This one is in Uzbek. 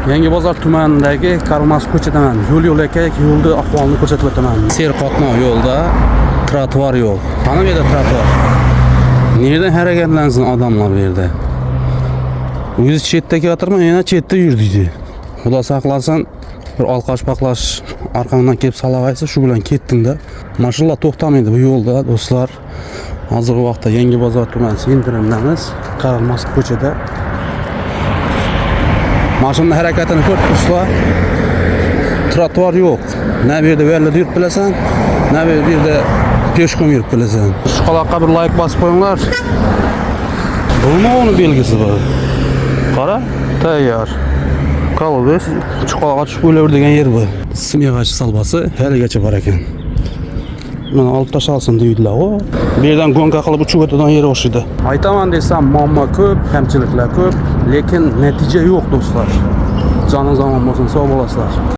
Yangibozor tumanidagi Karmas ko'chasidan yo'l-yo'lakay yo'lda ahvolni ko'rsatib o'taman. Serqatnov yo'lda trotuar yo'q. Qani bu yerda trotuar? Nereden harakatlansin odamlar bu yerda? O'zi chetda kelatirman, yana chetda yurdiydi. Xudo saqlasin, bir alqash-paqlash arqangdan kelib salag'aysa, shu bilan ketdingda. Mashinalar to'xtamaydi bu yo'lda, do'stlar. Hozirgi vaqtda Yangibozor tumani sentrimidamiz. Karmas ko'chada. Mashina harakatini ko'rib turibsizlar. Trotuar yo'q. Na bu yerda yo'lda yurib bilasan, na bu yerda peshkom yurib bilasan. Shu qaloqqa bir like bosib qo'yinglar. Buni o'ni belgisi bor. Qara, tayyor. Qalbis chuqoqqa tushib o'laver degan yer bu. Simyag'achi salbasi haligacha bor ekan. Mana olib tashalsin deydilar. Bu yerdan gonka qilib uchib o'tadigan yer o'xshaydi. Aytaman desam, muammo ko'p, kamchiliklar ko'p, lekin natija yo'q do'stlar. Joningiz omon bo'lsin, sog' bo'lasizlar.